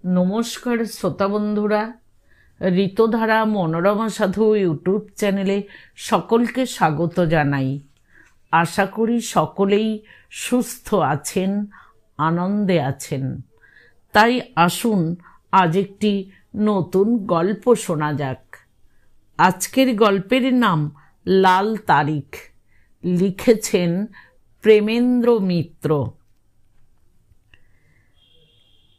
নমস্কার শ্রোতা বন্ধুরা, ঋতুধারা মনোরমা সাধু ইউটিউব চ্যানেলে সকলকে স্বাগত জানাই। আশা করি সকলেই সুস্থ আছেন, আনন্দে আছেন। তাই আসুন আজ একটি নতুন গল্প শোনা যাক। আজকের গল্পের নাম লাল তারিখ। লিখেছেন প্রেমেন্দ্র মিত্র।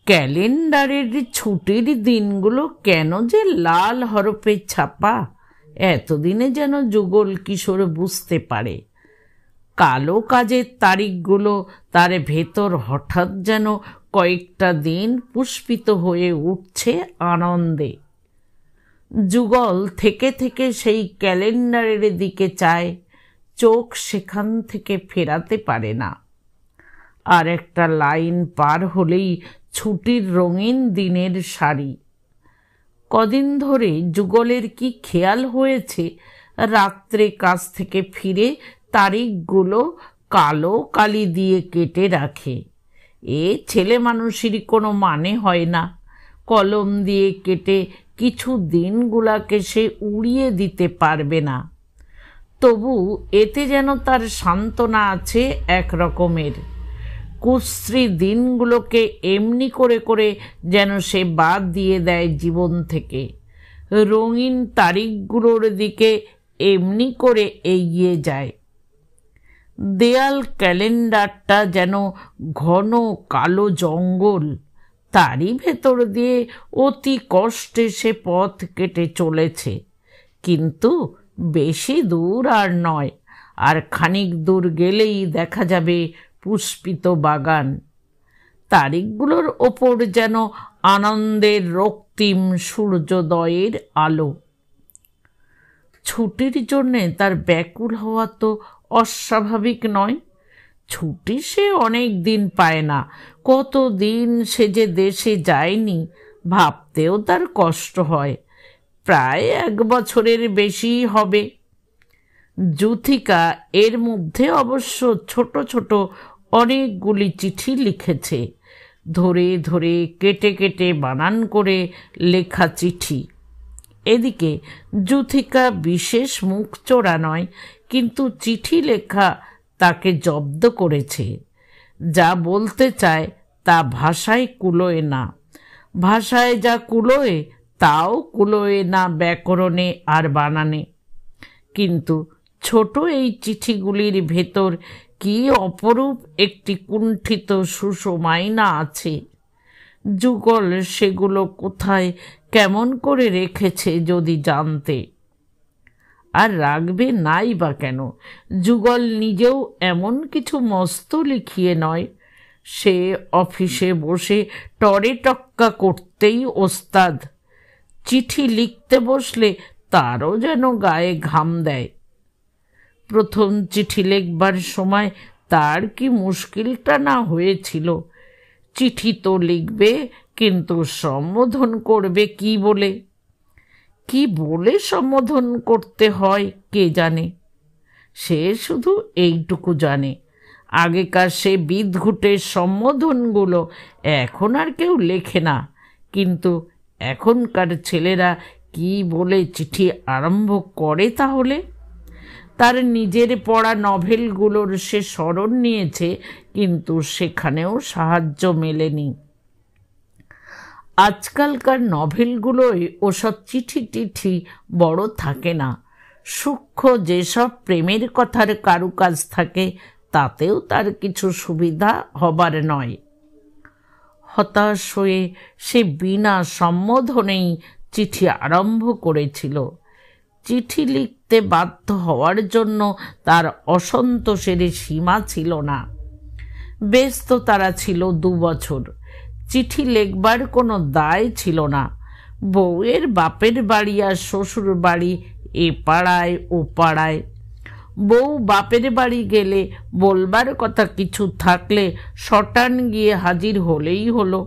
ক্যালেন্ডারের ছুটির দিনগুলো কেন যে লাল হরফে ছাপা, এতদিনে যেন যুগল কিশোর বুঝতে পারে। কালো কাজের তারিখগুলো তার ভেতর হঠাৎ যেন কয়েকটা দিন পুষ্পিত হয়ে উঠছে আনন্দে। যুগল থেকে থেকে সেই ক্যালেন্ডারের দিকে চায়, চোখ সেখান থেকে ফেরাতে পারে না। আর একটা লাইন পার হলেই ছুটির রঙিন দিনের সারি। কদিন ধরে যুগলের কি খেয়াল হয়েছে, রাত্রে কাজ থেকে ফিরে তারিখগুলো কালো কালি দিয়ে কেটে রাখে। এ ছেলে মানুষেরই কোনো মানে হয় না। কলম দিয়ে কেটে কিছু দিনগুলাকে সে উড়িয়ে দিতে পারবে না। তবু এতে যেন তার সান্ত্বনা আছে এক রকমের। কুশ্রী দিনগুলোকে এমনি করে করে যেন সে বাদ দিয়ে দেয় জীবন থেকে। রঙিন তারিখগুলোর দিকে এমনি করে এগিয়ে যায়। দেয়াল ক্যালেন্ডারটা যেন ঘন কালো জঙ্গল, তারই ভেতর দিয়ে অতি কষ্টে সে পথ কেটে চলেছে। কিন্তু বেশি দূর আর নয়, আর খানিক দূর গেলেই দেখা যাবে পুষ্পিত বাগান। তারিখগুলোর ওপর যেন আনন্দের রক্তিম সূর্যোদয়ের আলো। ছুটির জন্যে তার ব্যাকুল হওয়া তো অস্বাভাবিক নয়। ছুটি সে অনেক দিন পায় না। কত দিন সে যে দেশে যায়নি, ভাবতেও তার কষ্ট হয়। প্রায় 1 বছরের বেশি হবে। যুথিকা এর মধ্যে অবশ্য ছোট ছোট অনেকগুলি চিঠি লিখেছে, ধরে ধরে কেটে কেটে বানান করে লেখা চিঠি। এদিকে যুথিকা বিশেষ মুখ চোরা নয়, কিন্তু চিঠি লেখা তাকে জব্দ করেছে। যা বলতে চায় তা ভাষায় কুলোয় না। ভাষায় যা কুলোয় তাও কুলোয় না ব্যাকরণে আর বানানে। কিন্তু ছোট এই চিঠিগুলির ভেতর কি অপরূপ একটি কুণ্ঠিত সুষমাইনা আছে। যুগল সেগুলো কোথায় কেমন করে রেখেছে যদি জানতে। আর রাখবে নাই বা কেন? যুগল নিজেও এমন কিছু মস্ত লিখিয়ে নয়। সে অফিসে বসে টরে টক্কা করতেই ওস্তাদ। চিঠি লিখতে বসলে তারও যেন গায়ে ঘাম দেয়। প্রথম চিঠি লিখবার সময় তার কি মুশকিলটা না হয়েছিল। চিঠি তো লিখবে, কিন্তু সম্বোধন করবে কি বলে? কি বলে সম্বোধন করতে হয় কে জানে। সে শুধু এইটুকু জানে, আগেকার সে বিদঘুটে সম্বোধনগুলো এখন আর কেউ লেখে না। কিন্তু এখনকার ছেলেরা কি বলে চিঠি আরম্ভ করে তাহলে? তার নিজের পড়া নভেলগুলোর সে স্মরণ নিয়েছে, কিন্তু সেখানেও সাহায্য মেলেনি। আজকালকার নভেলগুলোয় ওসব চিঠি টিঠি বড় থাকে না। সূক্ষ্ম যেসব প্রেমের কথার কারুকাজ থাকে, তাতেও তার কিছু সুবিধা হবার নয়। হতাশ হয়ে সে বিনা সম্বোধনেই চিঠি আরম্ভ করেছিল। চিঠি লিখতে বাধ্য হওয়ার জন্য তার অসন্তোষের সীমা ছিল না। বেশ তো তারা ছিল 2 বছর। চিঠি লেখবার কোনো দায় ছিল না। বউয়ের বাপের বাড়ি আর শ্বশুর বাড়ি এ পাড়ায় ও পাড়ায়। বউ বাপের বাড়ি গেলে বলবার কথা কিছু থাকলে শটান গিয়ে হাজির হলেই হলো।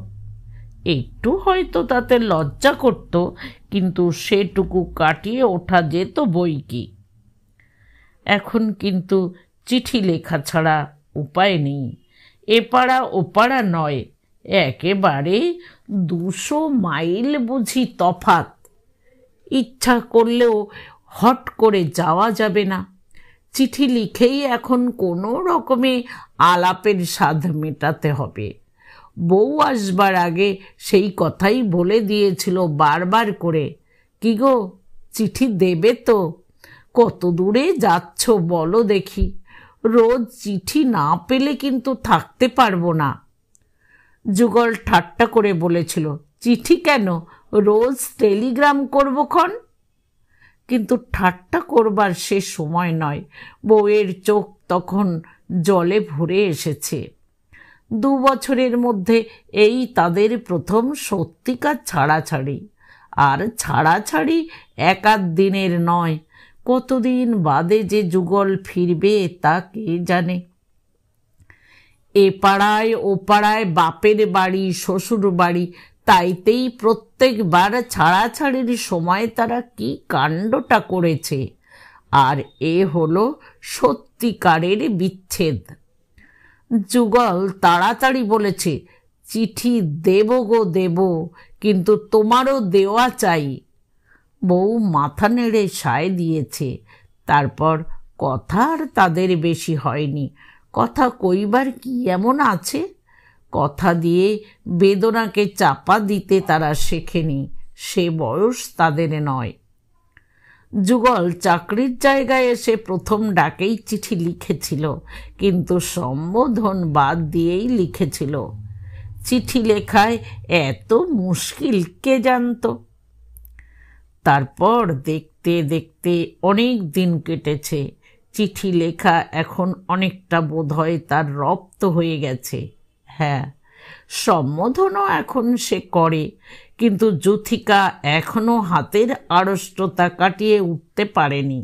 একটু হয়তো তাতে লজ্জা করত, কিন্তু সেটুকু কাটিয়ে ওঠা যেত বই কি। এখন কিন্তু চিঠি লেখা ছাড়া উপায় নেই। এ পাড়া ও পাড়া নয়, একেবারে 200 মাইল বুঝি তফাত। ইচ্ছা করলেও হট করে যাওয়া যাবে না। চিঠি লিখেই এখন কোনো রকমে আলাপের স্বাদ মেটাতে হবে। বউ আসবার আগে সেই কথাই বলে দিয়েছিল বারবার করে, কি গো, চিঠি দেবে তো? কত দূরে যাচ্ছ বলো দেখি, রোজ চিঠি না পেলে কিন্তু থাকতে পারবো না। যুগল ঠাট্টা করে বলেছিল, চিঠি কেন, রোজ টেলিগ্রাম করবো ক্ষণ। কিন্তু ঠাট্টা করবার সে সময় নয়। বউয়ের চোখ তখন জলে ভরে এসেছে। 2 বছরের মধ্যে এই তাদের প্রথম সত্যিকার ছাড়াছাড়ি। আর ছাড়াছাড়ি 1-8 দিনের নয়, কতদিন বাদে যে যুগল ফিরবে তা কে জানে। এ পাড়ায় ও পাড়ায় বাপের বাড়ি শ্বশুর বাড়ি, তাইতেই প্রত্যেকবার ছাড়াছাড়ির সময় তারা কি কাণ্ডটা করেছে। আর এ হলো সত্যিকারের বিচ্ছেদ। যুগল তাড়াতাড়ি বলেছে, চিঠি দেব গো দেব, কিন্তু তোমারও দেওয়া চাই। বউ মাথা নেড়ে সায় দিয়েছে। তারপর কথা আর তাদের বেশি হয়নি। কথা কইবার কি এমন আছে? কথা দিয়ে বেদনাকে চাপা দিতে তারা শেখেনি, সে বয়স তাদের নয়। যুগল চাকরির জায়গায় এসে প্রথম ডাকেই চিঠি লিখেছিল, কিন্তু সম্বোধন বাদ দিয়েই লিখেছিল। চিঠি লেখায় এত মুশকিল কে জানত? তারপর দেখতে দেখতে অনেক দিন কেটেছে। চিঠি লেখা এখন অনেকটা বোধহয় তার রপ্ত হয়ে গেছে। হ্যাঁ, সম্বোধনও এখন সে করে, কিন্তু যুথিকা এখনো হাতের আড়ষ্টতা কাটিয়ে উঠতে পারেনি।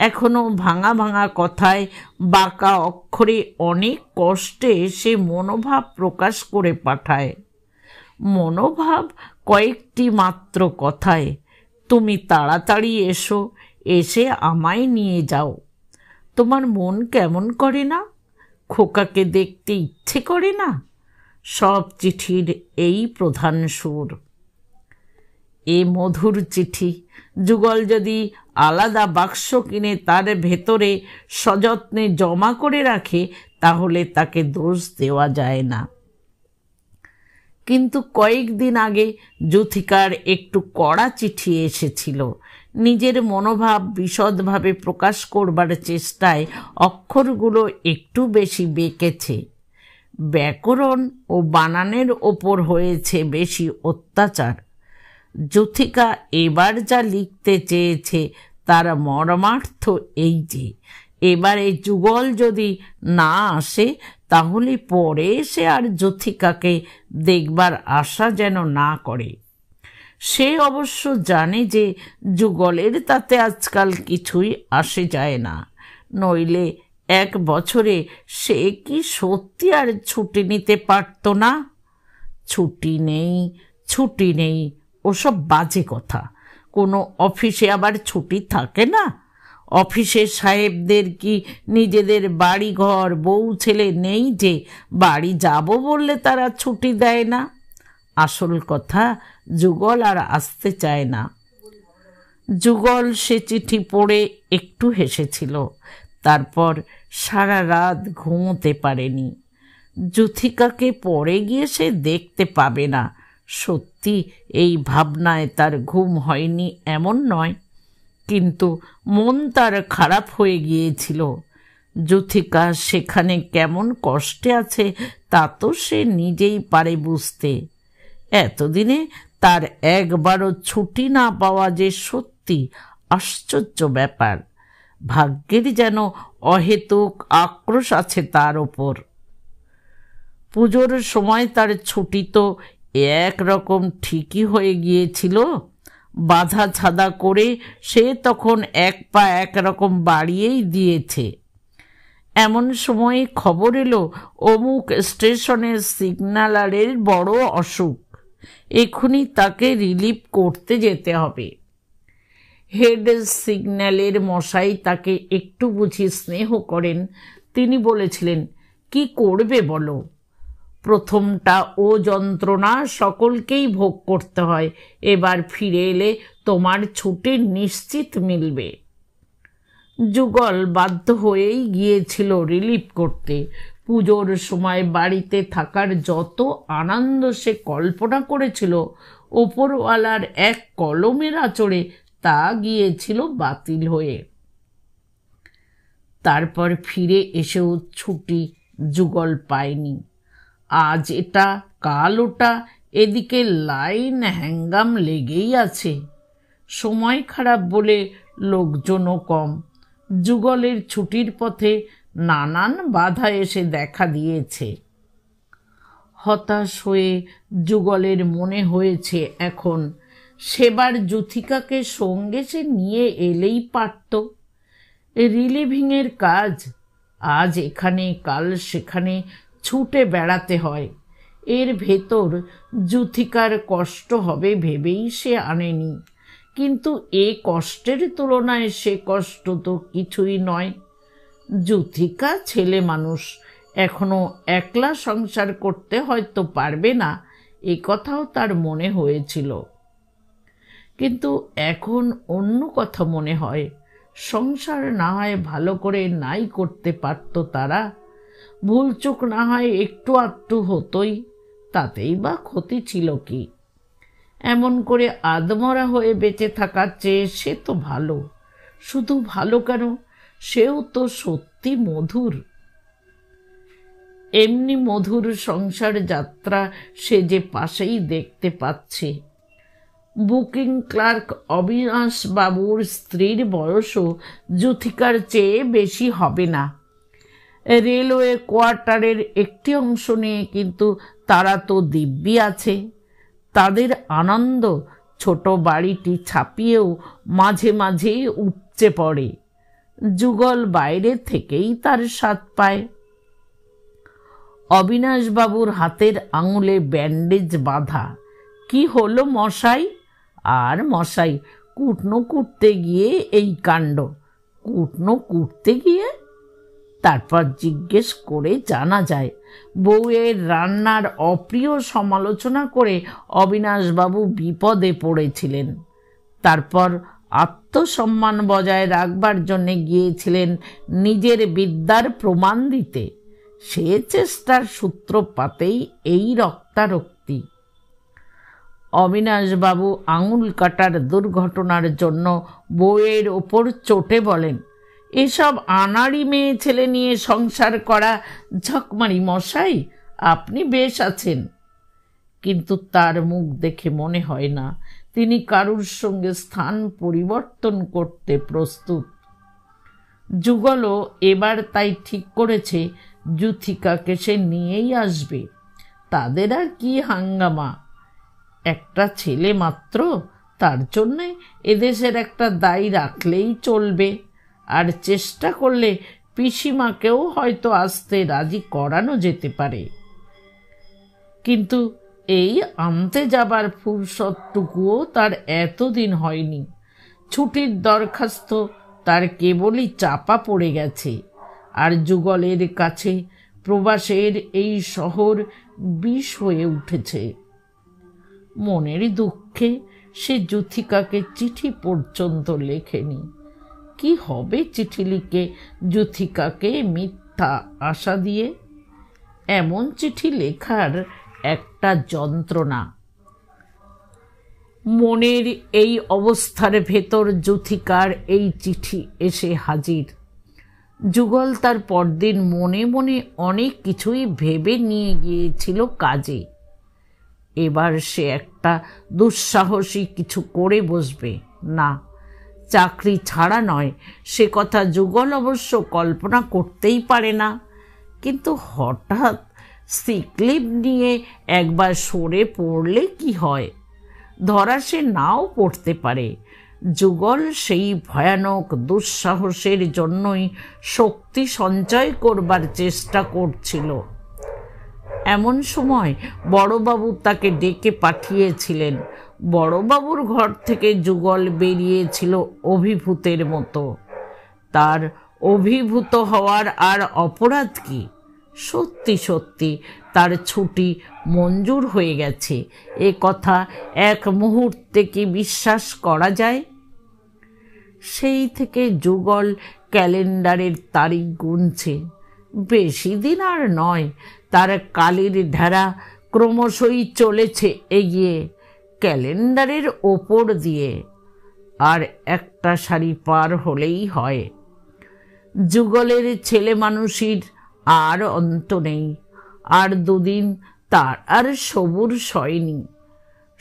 এখনো ভাঙা ভাঙা কথায় বাঁকা অক্ষরে অনেক কষ্টে সে মনোভাব প্রকাশ করে পাঠায়। মনোভাব কয়েকটি মাত্র কথায়, তুমি তাড়াতাড়ি এসো, এসে আমায় নিয়ে যাও। তোমার মন কেমন করে না? খোকাকে দেখতে ইচ্ছে করে না? সব চিঠির এই প্রধান সুর। এ মধুর চিঠি যুগল যদি আলাদা বাক্স কিনে তার ভেতরে সযত্নে জমা করে রাখে, তাহলে তাকে দোষ দেওয়া যায় না। কিন্তু কয়েকদিন আগে যুথিকার একটু কড়া চিঠি এসেছিল। নিজের মনোভাব বিশদভাবে প্রকাশ করবার চেষ্টায় অক্ষরগুলো একটু বেশি বেঁকেছে। ব্যাকরণ ও বানানের ওপর হয়েছে বেশি অত্যাচার। যুথিকা এবার যা লিখতে চেয়েছে তার মর্মার্থ এই যে, এবারে যুগল যদি না আসে, তাহলে পরে এসে আর যুথিকাকে দেখবার আশা যেন না করে। সে অবশ্য জানে যে যুগলের তাতে আজকাল কিছুই আসে যায় না, নইলে 1 বছরে সে কি সত্যি আর ছুটি নিতে পারত না? ছুটি নেই, ছুটি নেই, ওসব বাজে কথা। কোনো অফিসে আবার ছুটি থাকে না? অফিসের সাহেবদের কি নিজেদের বাড়ি ঘর বউ ছেলে নেই যে বাড়ি যাব বললে তারা ছুটি দেয় না? আসল কথা, যুগল আর আসতে চায় না। যুগল সে চিঠি পড়ে একটু হেসেছিল, তারপর সারা রাত ঘুমোতে পারেনি। যুথিকাকে পরে গিয়ে সে দেখতে পাবে না, সত্যি এই ভাবনায় তার ঘুম হয়নি এমন নয়, কিন্তু মন তার খারাপ হয়ে গিয়েছিল। যুথিকা সেখানে কেমন কষ্টে আছে তা তো সে নিজেই পারে বুঝতে। এতদিনে তার একবারও ছুটি না পাওয়া যে সত্যি আশ্চর্য ব্যাপার। ভাগ্যের যেন অহেতুক আক্রোশ আছে তার ওপর। পুজোর সময় তার ছুটি তো একরকম ঠিকই হয়ে গিয়েছিল। বাধা ছাদা করে সে তখন 1 পা একরকম বাড়িয়েই দিয়েছে। এমন সময় খবর এলো অমুক স্টেশনের সিগন্যালারের বড় অসুখ, এক্ষুনি তাকে রিলিভ করতে যেতে হবে। হেড সিগন্যালের মশাই তাকে একটু বুঝি স্নেহ করেন। তিনি বলেছিলেন, কি করবে বলো? প্রথমটা ও যন্ত্রণা সকলকেই ভোগ করতে হয়। এবার ফিরে এলে তোমার ছুটি নিশ্চিত মিলবে। যুগল বাধ্য হয়েই গিয়েছিল রিলিফ করতে। পুজোর সময় বাড়িতে থাকার যত আনন্দ সে কল্পনা করেছিল ওপরওয়ালার এক কলমের আঁচড়ে তা গিয়েছিল বাতিল হয়ে। তারপর ফিরে এসেও ছুটি যুগল পায়নি। আজ এটা কাল ওটা, এদিকে লাইন হ্যাঙ্গাম লেগেই আছে। সময় খারাপ বলে লোকজনও কম। যুগলের ছুটির পথে নানান বাধা এসে দেখা দিয়েছে। হতাশ হয়ে যুগলের মনে হয়েছে এখন সেবার যুথিকাকে সঙ্গে সে নিয়ে এলেই পারত। রিলিভিংয়ের কাজ, আজ এখানে কাল সেখানে ছুটে বেড়াতে হয়। এর ভেতর যুথিকার কষ্ট হবে ভেবেই সে আনেনি, কিন্তু এ কষ্টের তুলনায় সে কষ্ট তো কিছুই নয়। যুথিকা ছেলে মানুষ, এখনো একলা সংসার করতে হয়তো পারবে না, এ কথাও তার মনে হয়েছিল। কিন্তু এখন অন্য কথা মনে হয়। সংসার না হয় ভালো করে নাই করতে পারত তারা, ভুলচুক না হয় একটু আধটু হতোই, তাতেই বা ক্ষতি ছিল কি? এমন করে আদমরা হয়ে বেঁচে থাকার চেয়ে সে তো ভালো। শুধু ভালো কেন, সেও তো সত্যি মধুর। এমনি মধুর সংসার যাত্রা সে যে পাশেই দেখতে পাচ্ছে। বুকিং ক্লার্ক অবিনাশ বাবুর স্ত্রীর বয়সও যুথিকার চেয়ে বেশি হবে না। রেলওয়ে কোয়ার্টারের একটি অংশ নিয়ে কিন্তু তারা তো দিব্যি আছে। তাদের আনন্দ ছোট বাড়িটি ছাপিয়েও মাঝে মাঝে উপচে পড়ে। যুগল বাইরে থেকেই তার স্বাদ পায়। অবিনাশবাবুর হাতের আঙুলে ব্যান্ডেজ বাঁধা। কি হলো মশাই? আর মশাই, কুটনো কুটতে গিয়ে এই কাণ্ড। কুটনো কুটতে গিয়ে? তারপর জিজ্ঞেস করে জানা যায় বউয়ের রান্নার অপ্রিয় সমালোচনা করে অবিনাশবাবু বিপদে পড়েছিলেন। তারপর আত্মসম্মান বজায় রাখবার জন্যে গিয়েছিলেন নিজের বিদ্যার প্রমাণ দিতে। সে চেষ্টার সূত্রপাতেই এই রক্তারক্তি। অবিনাশবাবু আঙুল কাটার দুর্ঘটনার জন্য বউয়ের ওপর চটে বলেন, এসব আনাড়ি মেয়ে ছেলে নিয়ে সংসার করা ঝকমারি মশাই, আপনি বেশ আছেন। কিন্তু তার মুখ দেখে মনে হয় না তিনি কারুর সঙ্গে স্থান পরিবর্তন করতে প্রস্তুত। যুগলও এবার তাই ঠিক করেছে যুথিকাকে সে নিয়েই আসবে। তাদের আর কি হাঙ্গামা, একটা ছেলে মাত্র, তার জন্যে এদেশের একটা দায় রাখলেই চলবে। আর চেষ্টা করলে পিসিমাকেও হয়তো আসতে রাজি করানো যেতে পারে। কিন্তু এই আনতে যাবার ফুরসতটুকুও তার এতদিন হয়নি। ছুটির দরখাস্ত তার কেবলই চাপা পড়ে গেছে। আর যুগলের কাছে প্রবাসের এই শহর বিষ হয়ে উঠেছে। মনের দুঃখে সে যুথিকাকে চিঠি পর্যন্ত লেখেনি। কি হবে চিঠি লিখে যুথিকাকে মিথ্যা আশা দিয়ে? এমন চিঠি লেখার একটা যন্ত্রণা। মনের এই অবস্থার ভেতর যুথিকার এই চিঠি এসে হাজির। যুগল তার পরদিন মনে মনে অনেক কিছুই ভেবে নিয়ে গিয়েছিল কাজে। এবার সে একটা দুঃসাহসী কিছু করে বসবে। না, চাকরি ছাড়া নয়, সে কথা যুগল অবশ্য কল্পনা করতেই পারে না। কিন্তু হঠাৎ সিকলিভ নিয়ে একবার সরে পড়লে কি হয়? ধরা সে নাও পড়তে পারে। যুগল সেই ভয়ানক দুঃসাহসের জন্যই শক্তি সঞ্চয় করবার চেষ্টা করছিল। এমন সময় বড়বাবু তাকে ডেকে পাঠিয়েছিলেন। বড়বাবুর ঘর থেকে যুগল বেরিয়েছিল অভিভূতের মতো। তার অভিভূত হওয়ার আর অপরাধ কি? সত্যি সত্যি তার ছুটি মঞ্জুর হয়ে গেছে, এ কথা এক মুহূর্তে কি বিশ্বাস করা যায়? সেই থেকে যুগল ক্যালেন্ডারের তারিখ গুনছে। বেশি দিন আর নয়, তার কালির ঢেরা ক্রমশই চলেছে এগিয়ে ক্যালেন্ডারের ওপর দিয়ে। আর একটা সারি পার হলেই হয়। যুগলের ছেলে মানুষের আর অন্ত নেই। আর দুদিন তার আর সবুর সয়নি।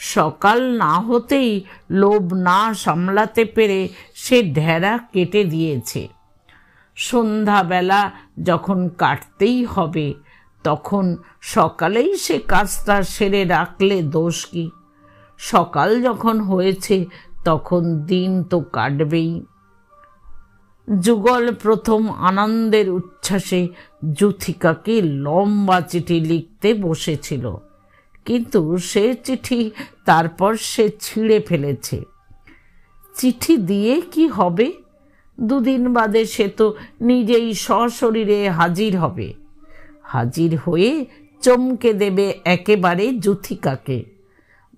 সকাল না হতেই লোভ না সামলাতে পেরে সে ঢেরা কেটে দিয়েছে। সন্ধ্যাবেলা যখন কাটতেই হবে, তখন সকালেই সে কাজটা সেরে রাখলে দোষ কি? সকাল যখন হয়েছে তখন দিন তো কাটবেই। যুগল প্রথম আনন্দের উচ্ছ্বাসে যুথিকাকে লম্বা চিঠি লিখতে বসেছিল, কিন্তু সে চিঠি তারপর সে ছিঁড়ে ফেলেছে। চিঠি দিয়ে কি হবে? দুদিন বাদে সে তো নিজেই সশরীরে হাজির হবে। হাজির হয়ে চমকে দেবে একেবারে যুথিকাকে।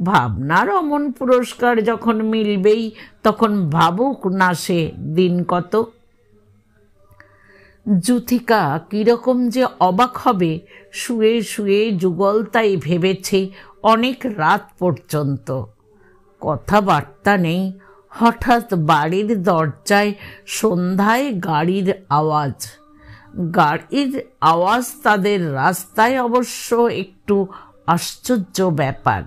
ভাবনার অমন পুরস্কার যখন মিলবেই, তখন ভাবুক না সে দিন কতক। যুথিকা কিরকম যে অবাক হবে, শুয়ে শুয়ে যুগল তাই ভেবেছে অনেক রাত পর্যন্ত। কথাবার্তা নেই। হঠাৎ বাড়ির দরজায় সন্ধ্যায় গাড়ির আওয়াজ। গাড়ির আওয়াজ তাদের রাস্তায় অবশ্য একটু আশ্চর্য ব্যাপার।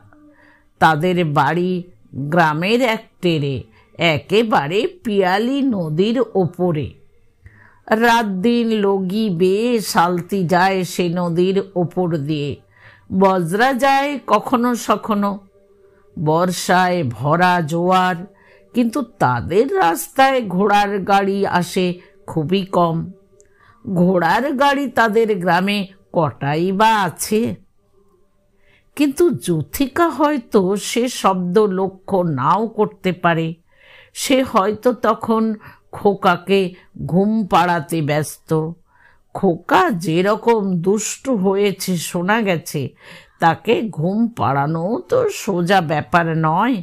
তাদের বাড়ি গ্রামের এক টেরে, একেবারে পিয়ালি নদীর ওপরে। রাত দিন লগি বেয়ে সালতি যায় সে নদীর ওপর দিয়ে। বজরা যায় কখনো সখনো। বর্ষায় ভরা জোয়ার, কিন্তু তাদের রাস্তায় ঘোড়ার গাড়ি আসে খুবই কম। ঘোড়ার গাড়ি তাদের গ্রামে কটাই বা আছে? কিন্তু যুথিকা হয়তো সে শব্দ লক্ষ্য নাও করতে পারে। সে হয়তো তখন খোকাকে ঘুম পাড়াতে ব্যস্ত। খোকা যেরকম দুষ্টু হয়েছে শোনা গেছে, তাকে ঘুম পাড়ানো তো সোজা ব্যাপার নয়।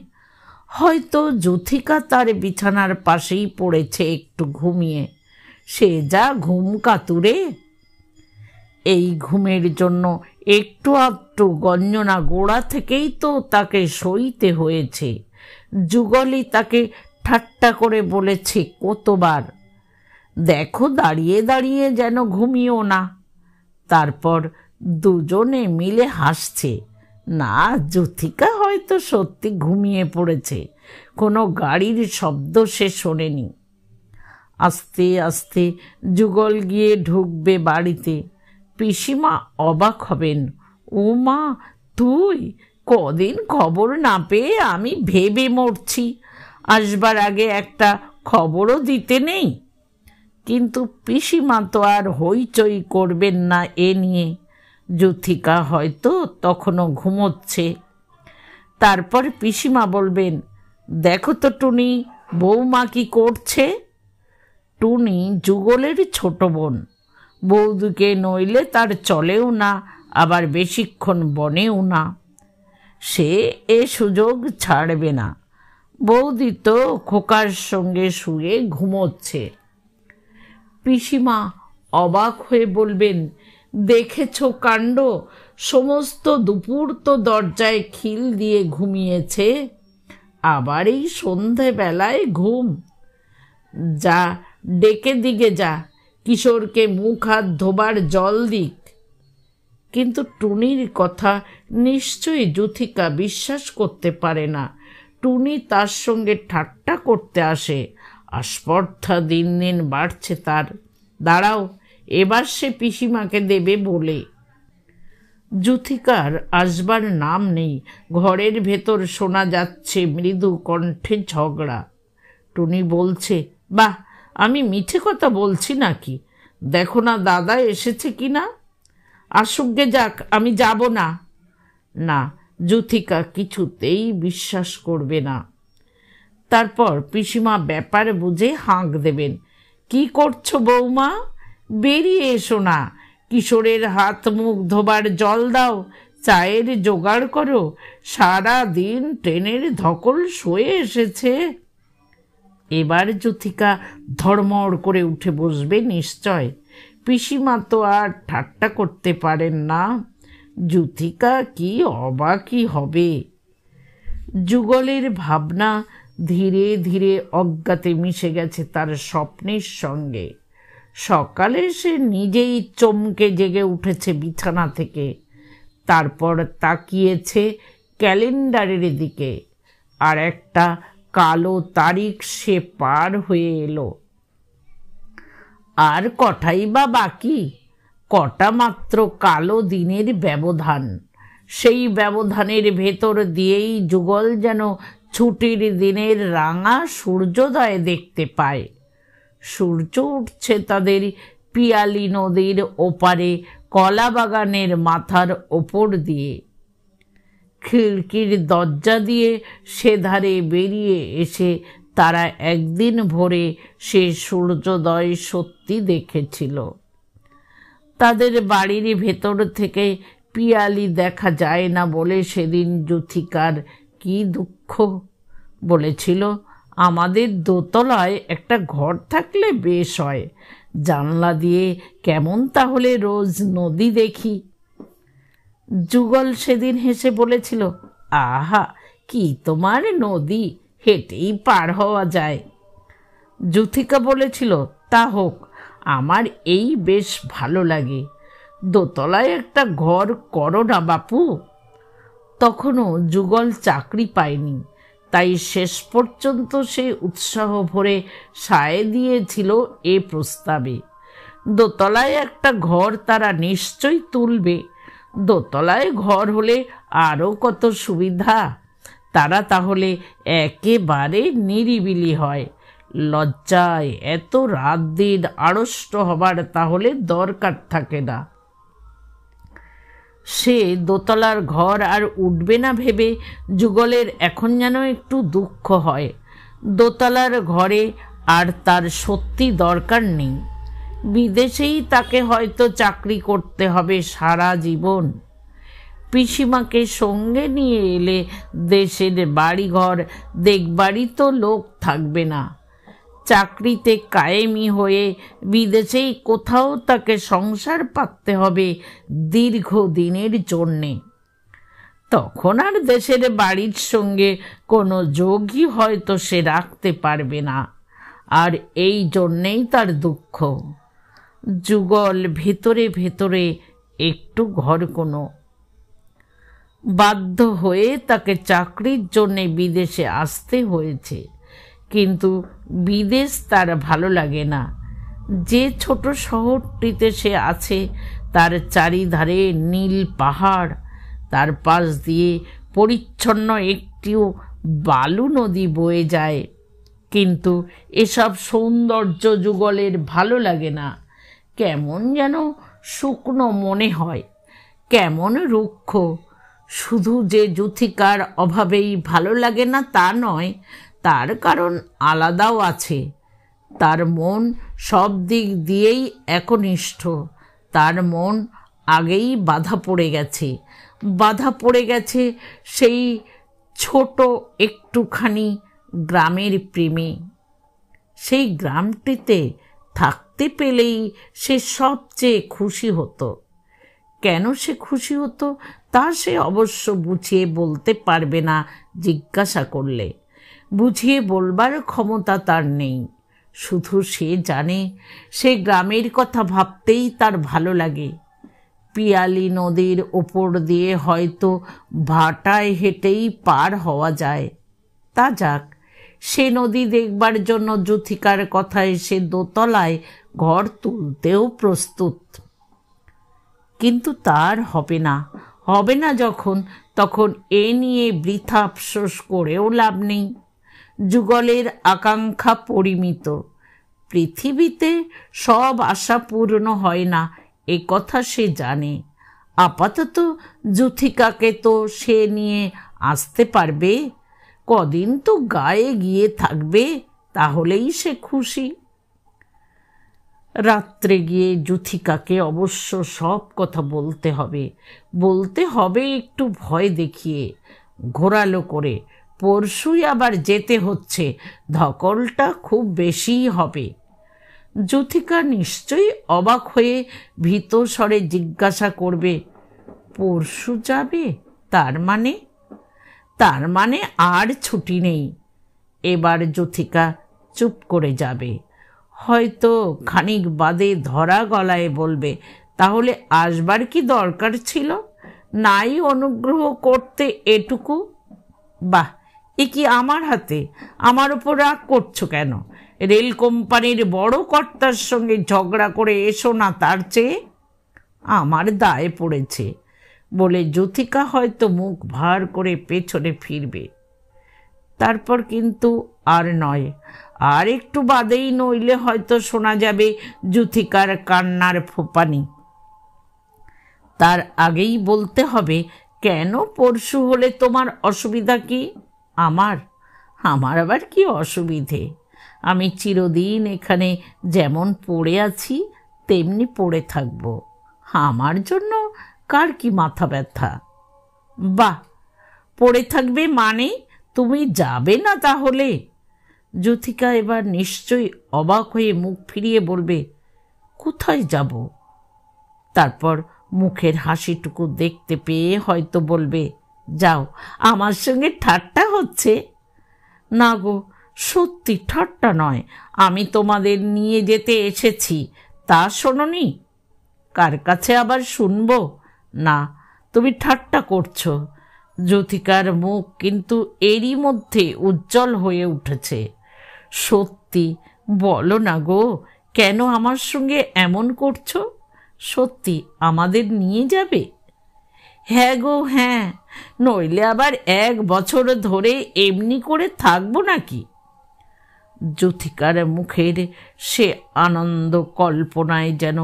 হয়তো যুথিকা তার বিছানার পাশেই পড়েছে একটু ঘুমিয়ে। সে যা ঘুম কাতুরে। এই ঘুমের জন্য একটু আধটু গঞ্জনা গোড়া থেকেই তো তাকে সইতে হয়েছে। যুগলই তাকে ঠাট্টা করে বলেছে কতবার, দেখো দাঁড়িয়ে দাঁড়িয়ে যেন ঘুমিও না। তারপর দুজনে মিলে হাসছে। না, যুথিকা হয়তো সত্যি ঘুমিয়ে পড়েছে, কোনো গাড়ির শব্দ সে শোনেনি। আস্তে আস্তে যুগল গিয়ে ঢুকবে বাড়িতে। পিসিমা অবাক হবেন। ও মা, তুই? কদিন খবর না পেয়ে আমি ভেবে মরছি, আসবার আগে একটা খবরও দিতে নেই। কিন্তু পিসিমা তো আর হইচই করবেন না এ নিয়ে। যুথিকা হয়তো তখনও ঘুমোচ্ছে। তারপর পিসিমা বলবেন, দেখো তো টুনি, বৌমা কি করছে? টুনি যুগলের ছোট বোন। বৌদিকে নইলে তার চলেও না, আবার বেশিক্ষণ বনেও না। সে এ সুযোগ ছাড়বে না। বৌদি তো খোকার সঙ্গে শুয়ে ঘুমোচ্ছে। পিসিমা অবাক হয়ে বলবেন, দেখেছ কাণ্ড, সমস্ত দুপুর তো দরজায় খিল দিয়ে ঘুমিয়েছে, আবার এই সন্ধেবেলায় ঘুম। যা, ডেকে দিকে যা, কিশোরকে মুখ হাত ধোবার জল দিক। কিন্তু টুনির কথা নিশ্চয়ই যুথিকা বিশ্বাস করতে পারে না। টুনি তার সঙ্গে ঠাট্টা করতে আসে। আস্পর্ধা দিন দিন বাড়ছে তার। দাঁড়াও, এবার সে পিসিমাকে দেবে বলে। যুথিকার আসবার নাম নেই। ঘরের ভেতর শোনা যাচ্ছে মৃদু কণ্ঠে ঝগড়া। টুনি বলছে, বাহ, আমি মিঠে কথা বলছি নাকি? দেখো না দাদা এসেছে কি না। আসুকগে যাক, আমি যাব না। না, যুথিকা কিছুতেই বিশ্বাস করবে না। তারপর পিসিমা ব্যাপার বুঝে হাঁক দেবেন, কি করছো বৌমা? বেরিয়ে এসো না, কিশোরের হাত মুখ ধোবার জল দাও, চায়ের জোগাড় করো, সারা দিন ট্রেনের ধকল সয়ে এসেছে। এবার যুথিকা ধড়মড় করে উঠে বসবে নিশ্চয়। পিসিমা তো আর ঠাট্টা করতে পারেন না। যুথিকা কি অবাকই হবে। যুগলের ভাবনা ধীরে ধীরে অজ্ঞাতে মিশে গেছে তার স্বপ্নের সঙ্গে। সকালে সে নিজেই চমকে জেগে উঠেছে বিছানা থেকে। তারপর তাকিয়েছে ক্যালেন্ডারের দিকে, আর একটা কালো তারিখ সে পার হয়ে এলো। আর কটাই বা বাকি, কটা মাত্র কালো দিনের ব্যবধান। সেই ব্যবধানের ভেতর দিয়েই যুগল যেন ছুটির দিনের রাঙা সূর্যোদয় দেখতে পায়। সূর্য উঠছে তাদের পিয়ালি নদীর ওপারে কলা বাগানের মাথার ওপর দিয়ে। খিড়কির দরজা দিয়ে সে ধারে বেরিয়ে এসে তারা একদিন ভোরে সে সূর্যোদয় সত্যি দেখেছিল। তাদের বাড়ির ভেতর থেকে পিয়ালি দেখা যায় না বলে সেদিন যুথিকার কি দুঃখ। বলেছিল, আমাদের দোতলায় একটা ঘর থাকলে বেশ হয়, জানলা দিয়ে কেমন তাহলে রোজ নদী দেখি। যুগল সেদিন হেসে বলেছিল, আহা কি তোমার নদী, হেঁটেই পার হওয়া যায়। যুথিকা বলেছিল, তা হোক, আমার এই বেশ ভালো লাগে, দোতলায় একটা ঘর করো না বাপু। তখনও যুগল চাকরি পায়নি, তাই শেষ পর্যন্ত সে উৎসাহ ভরে সায় দিয়েছিল এ প্রস্তাবে। দোতলায় একটা ঘর তারা নিশ্চয়ই তুলবে। দোতলায় ঘর হলে আরও কত সুবিধা। তারা তাহলে একেবারে নিরিবিলি হয়। লজ্জায় এত রাত দিন আড়ষ্ট হবার তাহলে দরকার থাকে না। সে দোতলার ঘর আর উঠবে না ভেবে যুগলের এখন যেন একটু দুঃখ হয়। দোতলার ঘরে আর তার সত্যি দরকার নেই। বিদেশেই তাকে হয়তো চাকরি করতে হবে সারা জীবন। পিসিমাকে সঙ্গে নিয়ে এলে দেশের বাড়িঘর দেখবারই তো লোক থাকবে না। চাকরিতে কায়েমি হয়ে বিদেশেই কোথাও তাকে সংসার পাততে হবে দীর্ঘদিনের জন্যে। তখন আর দেশের বাড়ির সঙ্গে কোনো যোগই হয়তো সে রাখতে পারবে না। আর এই জন্যেই তার দুঃখ। যুগল ভেতরে ভেতরে একটু ঘর কোনো বাধ্য হয়ে তাকে চাকরির জন্যে বিদেশে আসতে হয়েছে। কিন্তু বিদেশ তার ভালো লাগে না। যে ছোট শহরটিতে সে আছে তার চারিধারে নীল পাহাড়, তার পাশ দিয়ে পরিচ্ছন্ন একটিও বালু নদী বয়ে যায়। কিন্তু এসব সৌন্দর্য যুগলের ভালো লাগে না। কেমন যেন শুকনো মনে হয়, কেমন রুক্ষ। শুধু যে যুথিকার অভাবেই ভালো লাগে না তা নয়, তার কারণ আলাদাও আছে। তার মন সব দিক দিয়েই একনিষ্ঠ। তার মন আগেই বাধা পড়ে গেছে। বাধা পড়ে গেছে সেই ছোট একটুখানি গ্রামের প্রেমে। সেই গ্রামটিতে থাকতে পেলেই সে সবচেয়ে খুশি হতো। কেন সে খুশি হতো তা সে অবশ্য বুঝিয়ে বলতে পারবে না জিজ্ঞাসা করলে। বুঝিয়ে বলবার ক্ষমতা তার নেই। শুধু সে জানে সে গ্রামের কথা ভাবতেই তার ভালো লাগে। পিয়ালি নদীর ওপর দিয়ে হয়তো ভাটায় হেঁটেই পার হওয়া যায়। তা যাক, সে নদী দেখবার জন্য যুথিকার কথায় সে দোতলায় ঘর তুলতেও প্রস্তুত। কিন্তু তার হবে না। হবে না যখন, তখন এ নিয়ে বৃথা আফসোস করেও লাভ নেই। যুগলের আকাঙ্ক্ষা পরিমিত। পৃথিবীতে সব আশা পূর্ণ হয় না, এ কথা সে জানে। আপাতত যুথিকাকে তো সে নিয়ে আসতে পারবে, কদিন তো গায়ে গিয়ে থাকবে, তাহলেই সে খুশি। রাত্রে গিয়ে যুথিকাকে অবশ্য সব কথা বলতে হবে একটু ভয় দেখিয়ে, ঘোরালো করে। পরশুই আবার যেতে হচ্ছে, ধকলটা খুব বেশিই হবে। যুথিকা নিশ্চয়ই অবাক হয়ে ভীত স্বরে জিজ্ঞাসা করবে, পরশু যাবে? তার মানে আর ছুটি নেই। এবার যুথিকা চুপ করে যাবে। হয়তো খানিক বাদে ধরা গলায় বলবে, তাহলে আসবার কি দরকার ছিল? নাই অনুগ্রহ করতে এটুকু। বাহ, এ কি আমার হাতে? আমার উপর রাগ করছো কেন? রেল কোম্পানির বড় কর্তার সঙ্গে ঝগড়া করে এসো না তার চেয়ে। আমার দায়ে পড়েছে বলে যুথিকা হয়তো মুখ ভার করে পেছনে ফিরবে। তারপর কিন্তু আর নয়, আর একটু বাদেই নইলে হয়তো শোনা যাবে যুথিকার কান্নার ফোঁপানি। তার আগেই বলতে হবে, কেন পরশু হলে তোমার অসুবিধা কি? আমার আবার কি অসুবিধে? আমি চিরদিন এখানে যেমন পড়ে আছি তেমনি পড়ে থাকব। আমার জন্য কার কি মাথা ব্যথা? বাহ, পড়ে থাকবে মানে তুমি যাবে না তাহলে? যুথিকা এবার নিশ্চয়ই অবাক হয়ে মুখ ফিরিয়ে বলবে, কোথায় যাব? তারপর মুখের হাসিটুকু দেখতে পেয়ে হয়তো বলবে, যাও, আমার সঙ্গে ঠাট্টা হচ্ছে? না গো, সত্যি ঠাট্টা নয়। আমি তোমাদের নিয়ে যেতে এসেছি, তা শোনোনি? কার কাছে আবার শুনবো? না, তুমি ঠাট্টা করছো। যুথিকার মুখ কিন্তু এরই মধ্যে উজ্জ্বল হয়ে উঠেছে। সত্যি বলো না গো, কেন আমার সঙ্গে এমন করছো? সত্যি আমাদের নিয়ে যাবে? হ্যাঁ গো হ্যাঁ, নইলে আবার 1 বছর ধরে এমনি করে থাকবো নাকি? যুথিকার মুখের সে আনন্দ কল্পনায় যেন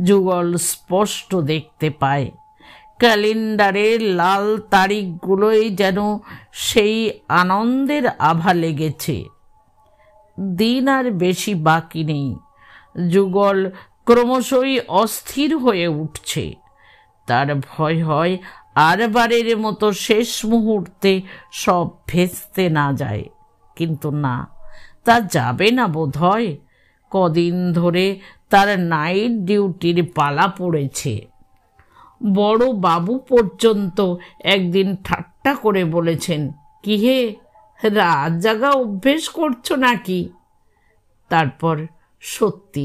যুগল স্পষ্ট দেখতে পায়। ক্যালেন্ডারের লাল তারিখগুলোই যেন সেই আনন্দের আভা লেগেছে। দিন আর বেশি বাকি নেই। যুগল ক্রমশই অস্থির হয়ে উঠছে। তার ভয় হয় আরবারের মতো শেষ মুহূর্তে সব ভেস্তে না যায়। কিন্তু না, তা যাবে না বোধ হয়। কদিন ধরে তার নাইট ডিউটির পালা পড়েছে। বড় বাবু পর্যন্ত একদিন ঠাট্টা করে বলেছেন, কি হে, রাত জাগা অভ্যেস করছো নাকি? তারপর সত্যি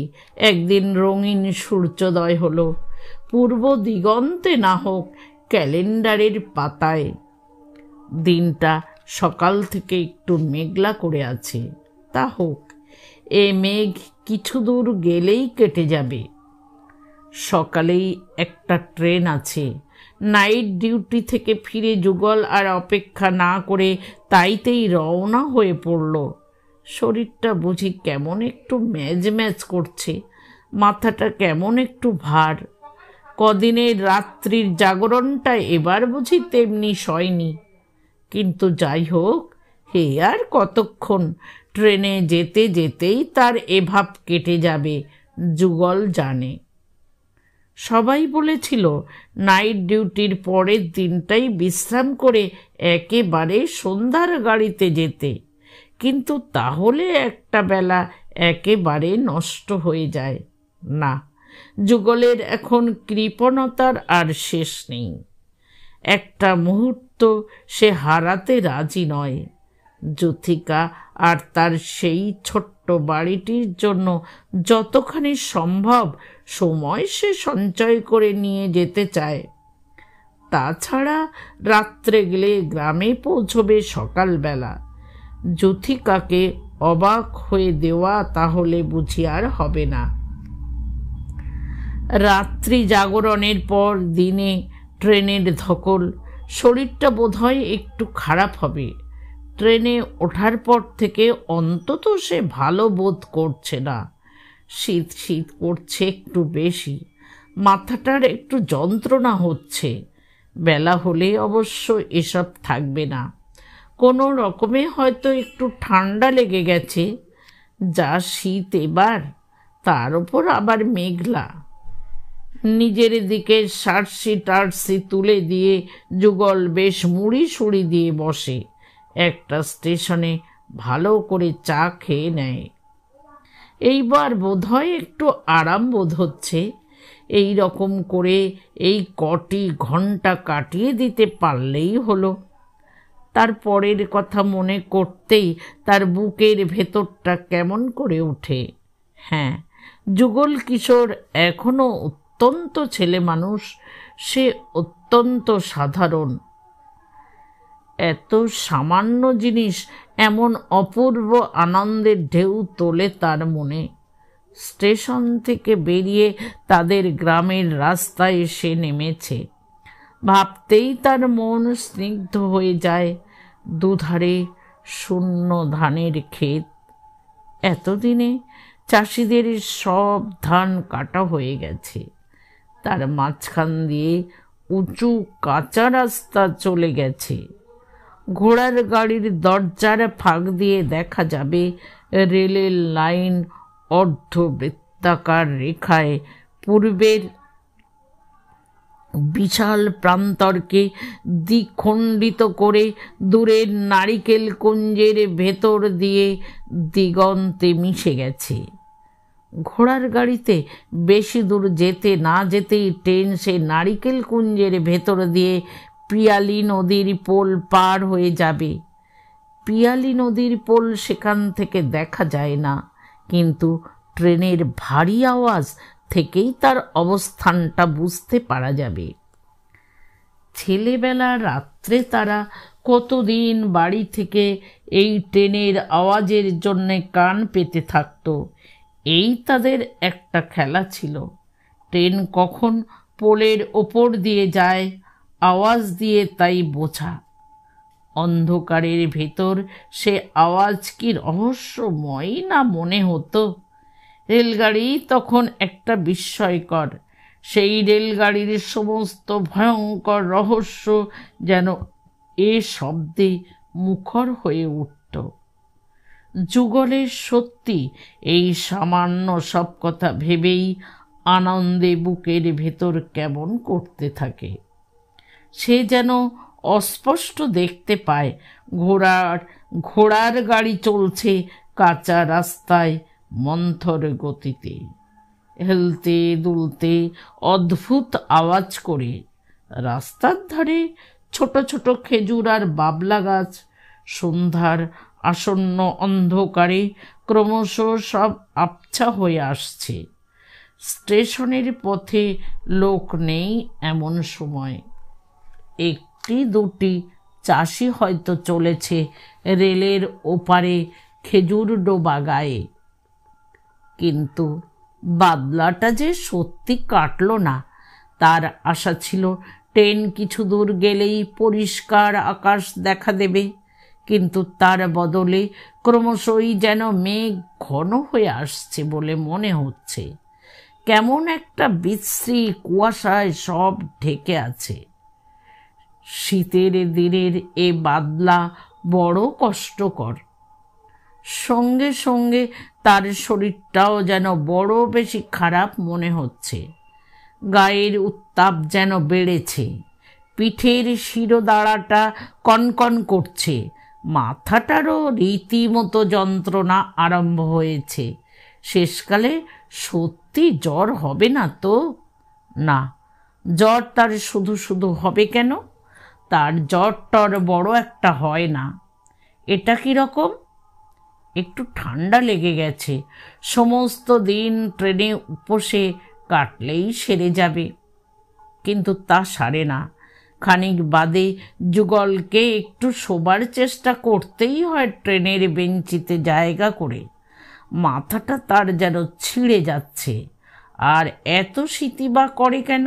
একদিন রঙিন সূর্যোদয় হলো, পূর্ব দিগন্তে না হোক ক্যালেন্ডারের পাতায়। দিনটা সকাল থেকে একটু মেঘলা করে আছে, তা হোক, এ মেঘ কিছু দূর গেলেই কেটে যাবে। সকালেই একটা ট্রেন আছে। নাইট ডিউটি থেকে ফিরে যুগল আর অপেক্ষা না করে তাইতেই রওনা হয়ে পড়ল। শরীরটা বুঝি কেমন একটু ম্যাজ করছে, মাথাটা কেমন একটু ভার। কদিনের রাত্রির জাগরণটা এবার বুঝি তেমনি সয়নি। কিন্তু যাই হোক, হে আর কতক্ষণ, ট্রেনে যেতে যেতেই তার এভাব কেটে যাবে, যুগল জানে। সবাই বলেছিল নাইট ডিউটির পরের দিনটাই বিশ্রাম করে একেবারে সন্ধ্যার গাড়িতে যেতে, কিন্তু তাহলে একটা বেলা একেবারে নষ্ট হয়ে যায়। না, যুগলের এখন কৃপণতার আর শেষ নেই। একটা মুহূর্ত সে হারাতে রাজি নয়। যুথিকা আর তার সেই ছোট্ট বাড়িটির জন্য যতখানি সম্ভব সময় সে সঞ্চয় করে নিয়ে যেতে চায়। তাছাড়া রাত্রে গেলে গ্রামে পৌঁছবে সকালবেলা। যুথিকাকে অবাক হয়ে দেওয়া তাহলে বুঝি আর হবে না। রাত্রি জাগরণের পর দিনে ট্রেনের ধকল, শরীরটা বোধহয় একটু খারাপ হবে। ট্রেনে ওঠার পর থেকে অন্তত সে ভালো বোধ করছে না। শীত শীত করছে একটু বেশি, মাথাটার একটু যন্ত্রণা হচ্ছে। বেলা হলে অবশ্য এসব থাকবে না, কোনো রকমে হয়তো একটু ঠান্ডা লেগে গেছে। যা শীত এবার, তার উপর আবার মেঘলা। নিজের দিকে সার্সি টার্সি তুলে দিয়ে যুগল বেশ মুড়ি সুড়ি দিয়ে বসে একটা স্টেশনে ভালো করে চা খেয়ে নেয়। এইবার বোধহয় একটু আরাম বোধ হচ্ছে। এই রকম করে এই কটি ঘন্টা কাটিয়ে দিতে পারলেই হলো। তার পরের কথা মনে করতেই তার বুকের ভেতরটা কেমন করে ওঠে। হ্যাঁ, যুগল কিশোর এখনো অত্যন্ত ছেলে মানুষ, সে অত্যন্ত সাধারণ। এত সামান্য জিনিস এমন অপূর্ব আনন্দের ঢেউ তোলে তার মনে। স্টেশন থেকে বেরিয়ে তাদের গ্রামের রাস্তায় এসে নেমেছে। ভাবতেই তার মন স্নিগ্ধ হয়ে যায়। দুধারে শূন্য ধানের ক্ষেত। এতদিনে চাষিদের সব ধান কাটা হয়ে গেছে। তার মাঝখান দিয়ে উঁচু কাঁচা রাস্তা চলে গেছে। ঘোড়ার গাড়ির দরজার ফাঁক দিয়ে দেখা যাবে রেলের লাইন অর্ধবৃত্তাকার রেখায় পূর্বের বিশাল প্রান্তরকে দ্বিখণ্ডিত করে দূরের নারিকেল কুঞ্জের ভেতর দিয়ে দিগন্তে মিশে গেছে। ঘোড়ার গাড়িতে বেশি দূর যেতে না যেতেই ট্রেন সে নারিকেল কুঞ্জের ভেতর দিয়ে পিয়ালি নদীর পোল পার হয়ে যাবে। পিয়ালি নদীর পোল সেখান থেকে দেখা যায় না, কিন্তু ট্রেনের ভারী আওয়াজ থেকেই তার অবস্থানটা বুঝতে পারা যাবে। ছেলেবেলা রাত্রে তারা কতদিন বাড়ি থেকে এই ট্রেনের আওয়াজের জন্যে কান পেতে থাকতো। এই তাদের একটা খেলা ছিল। ট্রেন কখন পোলের ওপর দিয়ে যায় আওয়াজ দিয়ে তাই বোঝা। অন্ধকারের ভেতর সে আওয়াজ কি রহস্যময় না মনে হতো। রেলগাড়ি তখন একটা বিস্ময়কর। সেই রেলগাড়ির সমস্ত ভয়ঙ্কর রহস্য যেন এ শব্দে মুখর হয়ে উঠত। যুগলের সত্যি এই সামান্য সব কথা ভেবেই আনন্দে বুকের ভেতর কেমন করতে থাকে। সে যেন অস্পষ্ট দেখতে পায় ঘোড়ার গাড়ি চলছে কাঁচা রাস্তায় মন্থর গতিতে, হেলতে দুলতে অদ্ভুত আওয়াজ করে। রাস্তার ধারে ছোট ছোট খেজুর আর বাবলা গাছ সন্ধ্যার আসন্ন অন্ধকারে ক্রমশ সব আবছা হয়ে আসছে। স্টেশনের পথে লোক নেই এমন সময়। একটি দুটি চাষি হয়তো চলেছে রেলের ওপারে খেজুর ডোবা গায়ে। কিন্তু বাদলাটা যে সত্যি কাটল না তার আশা ছিল। ট্রেন কিছু দূর গেলেই পরিষ্কার আকাশ দেখা দেবে, কিন্তু তার বদলে ক্রমশই যেন মেঘ ঘন হয়ে আসছে বলে মনে হচ্ছে। কেমন একটা বিশ্রী কুয়াশায় সব ঢেকে আছে। শীতের দিনের এ বাদলা বড় কষ্টকর। সঙ্গে সঙ্গে তার শরীরটাও যেন বড় বেশি খারাপ মনে হচ্ছে। গায়ের উত্তাপ যেন বেড়েছে। পিঠের শিরোদাঁড়াটা কনকন করছে। মাথাটারও রীতিমতো যন্ত্রণা আরম্ভ হয়েছে। শেষকালে সত্যি জ্বর হবে না তো? না, জ্বর তার শুধু শুধু হবে কেন? তার জ্বরটর বড় একটা হয় না। এটা কীরকম? একটু ঠান্ডা লেগে গেছে। সমস্ত দিন ট্রেনে উপসে কাটলেই সেরে যাবে, কিন্তু তা সারে না। খানিক বাদে যুগলকে একটু শোবার চেষ্টা করতেই হয় ট্রেনের বেঞ্চিতে জায়গা করে। মাথাটা তার যেন ছিঁড়ে যাচ্ছে। আর এত শীতই বা করে কেন?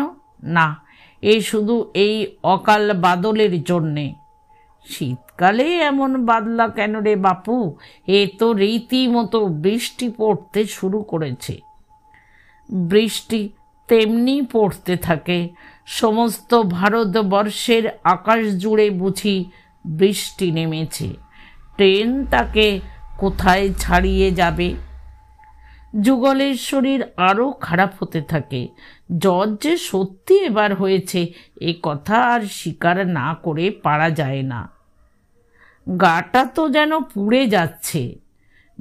না, এ শুধু এই অকাল বাদলের জন্যে। শীতকালে এমন বাদলা কেন রে বাপু? এ তো রীতিমতো বৃষ্টি পড়তে শুরু করেছে। বৃষ্টি তেমনি পড়তে থাকে। সমস্ত ভারতবর্ষের আকাশ জুড়ে বুঝি বৃষ্টি নেমেছে। ট্রেন তাকে কোথায় ছাড়িয়ে যাবে? যুগলের শরীর আরও খারাপ হতে থাকে। জ্বর যে সত্যি এবার হয়েছে এ কথা আর স্বীকার না করে পারা যায় না। গাটা তো যেন পুড়ে যাচ্ছে।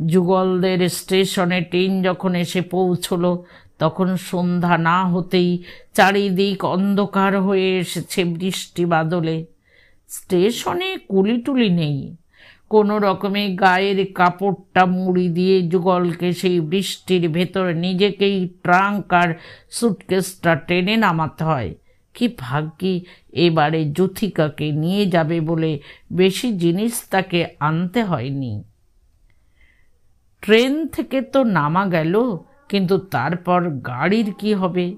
যুগলদের স্টেশনে ট্রেন যখন এসে পৌঁছল তখন সন্ধ্যা না হতেই চারিদিক অন্ধকার হয়ে এসেছে বৃষ্টি বাদলে। স্টেশনে কুলিটুলি নেই। কোনো রকমে গায়ের কাপড়টা মুড়ি দিয়ে যুগলকে সেই বৃষ্টির ভেতর নিজেকেই ট্রাঙ্ক আর সুটকেসটা টেনে নামাতে হয়। কি ভাগ্যি এবারে যুথিকাকে নিয়ে যাবে বলে বেশি জিনিস তাকে আনতে হয়নি। ট্রেন থেকে তো নামা গেল, কিন্তু তারপর গাড়ির কি হবে?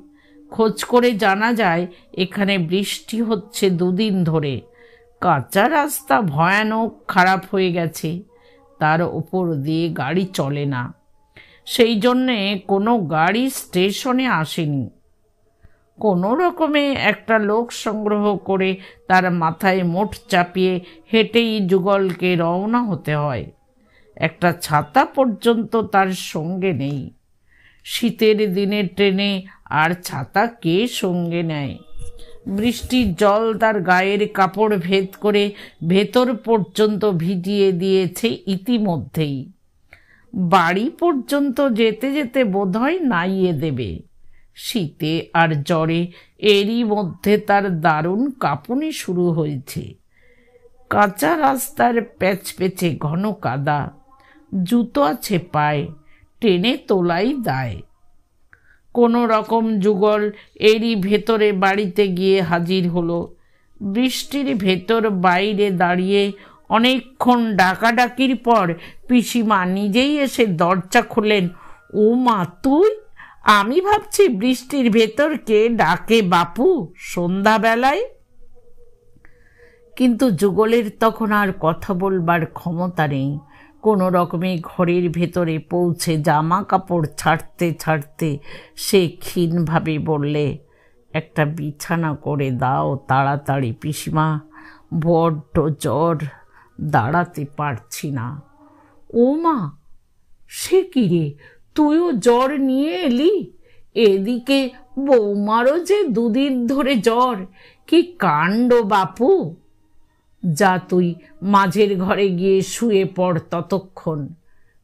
খোঁজ করে জানা যায় এখানে বৃষ্টি হচ্ছে দুদিন ধরে। কাঁচা রাস্তা ভয়ানক খারাপ হয়ে গেছে, তার ওপর দিয়ে গাড়ি চলে না। সেই জন্যে কোনো গাড়ি স্টেশনে আসেনি। কোনো রকমে একটা লোক সংগ্রহ করে তার মাথায় মোট চাপিয়ে হেঁটেই যুগলকে রওনা হতে হয়। একটা ছাতা পর্যন্ত তার সঙ্গে নেই। শীতের দিনের ট্রেনে আর ছাতা কে সঙ্গে নেয়? বৃষ্টির জল তার গায়ের কাপড় ভেদ করে ভেতর পর্যন্ত ভিজিয়ে দিয়েছে ইতিমধ্যেই। বাড়ি পর্যন্ত যেতে যেতে বোধহয় নাইয়ে দেবে। শীতে আর জ্বরে এরই মধ্যে তার দারুণ কাঁপুনি শুরু হয়েছে। কাঁচা রাস্তার প্যাচপ্যাচে ঘন কাদা, জুতো আছে পায়ে, টেনে তোলাই দায়। কোনো রকম যুগল এরই ভেতরে বাড়িতে গিয়ে হাজির হলো। বৃষ্টির ভেতর বাইরে দাঁড়িয়ে অনেকক্ষণ ডাকাডাকির পর পিসিমা নিজেই এসে দরজা খোলেন। ও মা, তুই? আমি ভাবছি বৃষ্টির ভেতর কে ডাকে বাপু সন্ধ্যাবেলায়। কিন্তু যুগলের তখন আর কথা বলবার ক্ষমতা নেই। কোনো রকমে ঘরের ভেতরে পৌঁছে জামা কাপড় ছাড়তে ছাড়তে সে ক্ষীণভাবে বললে, একটা বিছানা করে দাও তাড়াতাড়ি পিসিমা, বড্ড জ্বর, দাঁড়াতে পারছি না। ও মা, সে কি রে, তুইও জ্বর নিয়ে এলি? এদিকে বৌমারও যে দুদিন ধরে জ্বর। কি কাণ্ড বাপু! যা তুই মাঝের ঘরে গিয়ে শুয়ে পড় ততক্ষণ।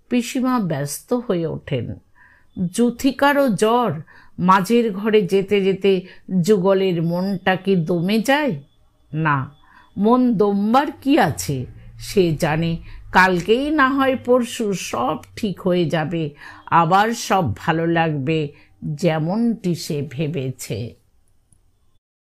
পিসিমা ব্যস্ত হয়ে ওঠেন। যুথিকারও জ্বর। মাঝের ঘরে যেতে যেতে যুগলের মনটা কি দমে যায়? না, মন দমবার কি আছে? সে জানে কালকেই না হয় পরশু সব ঠিক হয়ে যাবে, আবার সব ভালো লাগবে যেমনটি সে ভেবেছে।